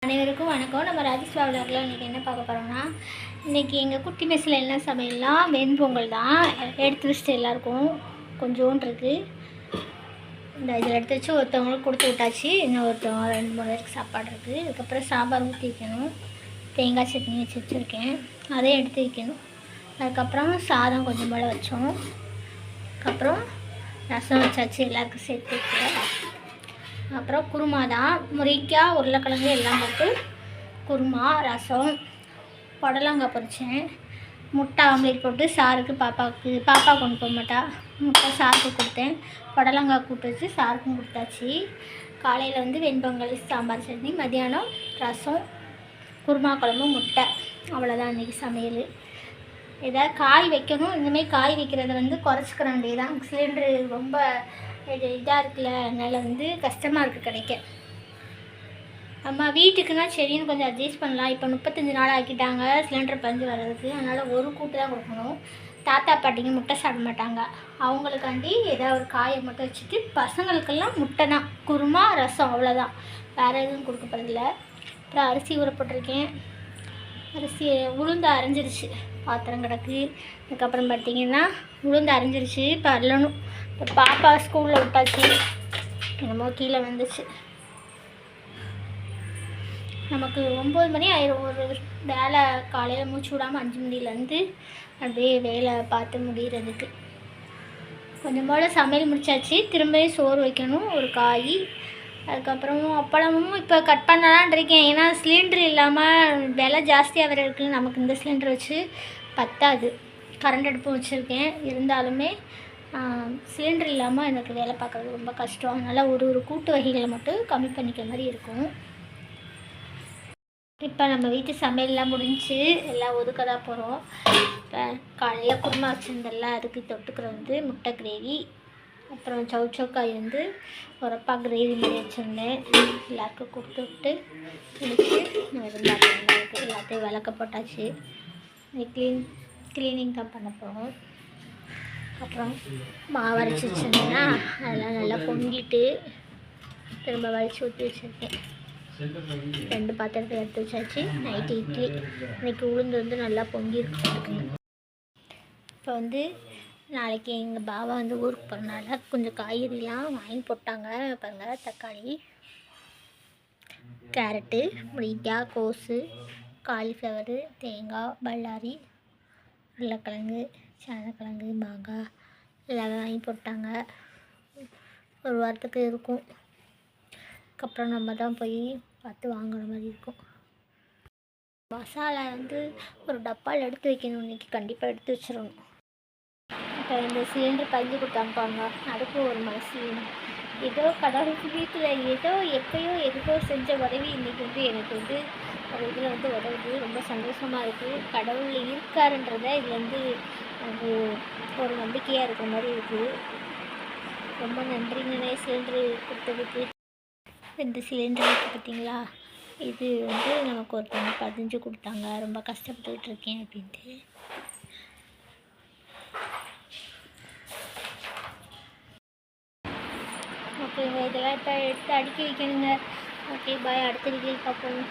அனைவருக்கும் வணக்கம். நம்ம ராஜேஸ்வா விளாக்ல இன்றைக்கி என்ன பார்க்க போகிறோம்னா, இன்றைக்கி எங்கள் குட்டி மெஸ்ஸில் என்ன சமையல்லாம் வெண்பொங்கல் தான். எடுத்து வச்சுட்டு எல்லாருக்கும் கொஞ்சோண்டு இருக்குது. இந்த இதில் எடுத்து வச்சு ஒருத்தவங்களுக்கு கொடுத்து விட்டாச்சு. இன்னும் ஒருத்தவங்க 2-3 பேருக்கு சாப்பாடு இருக்குது. அதுக்கப்புறம் சாம்பார் ஊற்றி வைக்கணும். தேங்காய் சட்னி வச்சு வச்சுருக்கேன், அதையும் எடுத்து வைக்கணும். அதுக்கப்புறம் சாதம் கொஞ்சம் போல் வச்சோம். அதுக்கப்புறம் ரசம் வச்சாச்சு எல்லாருக்கும் சேர்த்து வைக்கிறேன். அப்புறம் குருமா தான், முருங்கைக்காய் உருளைக்கிழங்கு எல்லாம் போட்டு குருமா, ரசம், புடலங்காய் பொரித்தேன், முட்டை ஆம்லேட் போட்டு சாருக்கு பாப்பா கொண்டு போக மாட்டா, முட்டை சாருக்கு கொடுத்தேன். புடலங்காய் கூட்டு வச்சு சாருக்கும் கொடுத்தாச்சு. காலையில் வந்து வெண்பொங்கல், சாம்பார் சட்னி, மதியானம் ரசம், குருமா குழம்பு, முட்டை. அவ்வளோதான் இன்றைக்கி சமையல். ஏதாவது காய் வைக்கணும். இந்தமாரி காய் வைக்கிறத வந்து குறைச்சிக்கிற வேண்டியதான். சிலிண்டரு ரொம்ப இதாக இருக்குல்ல, அதனால் வந்து கஷ்டமாக இருக்குது கிடைக்க. நம்ம வீட்டுக்குன்னா சரின்னு கொஞ்சம் அட்ஜஸ்ட் பண்ணலாம். இப்போ 35 நாள் ஆக்கிட்டாங்க சிலிண்டர் பஞ்சு வர்றதுக்கு. அதனால் ஒரு கூட்டு தான் கொடுக்கணும். தாத்தா பாட்டிங்க முட்டை சாப்பிட மாட்டாங்க. அவங்களுக்காண்டி ஏதாவது ஒரு காயை மட்டும் வச்சுட்டு, பசங்களுக்கெல்லாம் முட்டை தான், குருமா, ரசம், அவ்வளோதான். வேறு எதுவும் கொடுக்கப்படுறதில்ல. அப்புறம் அரிசி ஊற போட்டிருக்கேன். அரிசி உளுந்து அரைஞ்சிருச்சு, பாத்திரம் கிடக்கு. அதுக்கப்புறம் பார்த்திங்கன்னா உளுந்து அரைஞ்சிருச்சு, இப்போ அள்ளணும். இப்போ பாப்பா ஸ்கூலில் விட்டாச்சு, என்னமோ கீழே வந்துச்சு. நமக்கு 9 மணி ஆயிரும் ஒரு வேலை. காலையில் மூச்சு விடாமல் 5 மணிலேருந்து அப்படியே வேலை பார்த்து முடிகிறதுக்கு. கொஞ்சம் போல் சமையல் முடிச்சாச்சு. திரும்பியும் சோறு வைக்கணும், ஒரு காய். அதுக்கப்புறம் அப்பளமும் இப்போ கட் பண்ணலான் இருக்கேன். ஏன்னா சிலிண்டர் இல்லாமல் விலை ஜாஸ்தியாக வேறு இருக்குது. நமக்கு இந்த சிலிண்டர் வச்சு பத்தாது. கரண்ட் அடுப்பும் வச்சுருக்கேன், இருந்தாலுமே சிலிண்டர் இல்லாமல் எனக்கு வேலை பார்க்குறது ரொம்ப கஷ்டம். அதனால் ஒரு கூட்டு வகைகளை மட்டும் கம்மி பண்ணிக்கிற மாதிரி இருக்கும். இப்போ நம்ம வீட்டு சமையல்லாம் முடிஞ்சு எல்லாம் ஒதுக்க தான் போகிறோம். இப்போ காலையில் குருமா வச்சுருந்தெல்லாம் அதுக்கு தொட்டுக்கிற வந்து முட்டை கிரேவி, அப்புறம் சவுச்சோக்காய் வந்து உரப்பா கிரேவி மாதிரி வச்சுருந்தேன். எல்லாருக்கும் கொடுத்து விட்டு குளிச்சு இருந்தாங்க. எல்லாத்தையும் விளக்க போட்டாச்சு. க்ளீனிங் தான் பண்ண போகிறோம். அப்புறம் மாவு அரைச்சி வச்சுருந்தேன்னா அதெல்லாம் நல்லா பொங்கிட்டு திரும்ப வலிச்சு ஊற்றி வச்சுருக்கேன். 2 பாத்திரத்தை எடுத்து வச்சாச்சு. நைட்டு இட்லி. இன்றைக்கி உளுந்து வந்து நல்லா பொங்கியிருக்குங்க. இப்போ வந்து நாளைக்கு எங்கள் பாபா வந்து ஊருக்கு போகிறனால கொஞ்சம் காய்கறிலாம் வாங்கி போட்டாங்க. பாருங்கள், தக்காளி, கேரட்டு, முருங்கைக்காய், கோஸு, காலிஃப்ளவரு, தேங்காய், பல்லாரி, உருளைக்கிழங்கு, சேனக்கிழங்கு, மாங்காய் எல்லாம் வாங்கி போட்டாங்க. ஒரு வாரத்துக்கு இருக்கும். அதுக்கப்புறம் நம்ம தான் போய் பார்த்து வாங்குற மாதிரி இருக்கும். மசாலா வந்து ஒரு டப்பாவில் எடுத்து வைக்கணும். இன்றைக்கி கண்டிப்பாக எடுத்து வச்சிடணும். இப்போ இந்த சிலிண்டர் பஞ்சு கொடுத்தாங்க, அதுக்கு ஒரு மனசு. ஏதோ கடவுளுக்கு வீட்டில் ஏதோ எப்பயோ எதுக்கோ செஞ்ச உதவி இன்றைக்கி வந்து எனக்கு வந்து ஒரு இதில் வந்து உதவுது. ரொம்ப சந்தோஷமாக இருக்குது. கடவுள் இருக்காருன்றதை இதில் வந்து அது ஒரு நம்பிக்கையாக இருக்கிற மாதிரி இருக்குது. ரொம்ப நன்றிங்கண்ணே சிலிண்டரு கொடுத்ததுக்கு. இந்த சிலிண்டர் இருக்குது பார்த்தீங்களா, இது வந்து நமக்கு ஒருத்தவங்க 15 கொடுத்தாங்க. ரொம்ப கஷ்டப்பட்டுக்கிட்டு இருக்கேன் அப்படின்ட்டு. ஓகேங்க, இதெல்லாம் இப்போ எடுத்து அடுக்கி வைக்கணுங்க. ஓகே, பாய். அடுத்த வீடியோவில் பார்ப்போம்.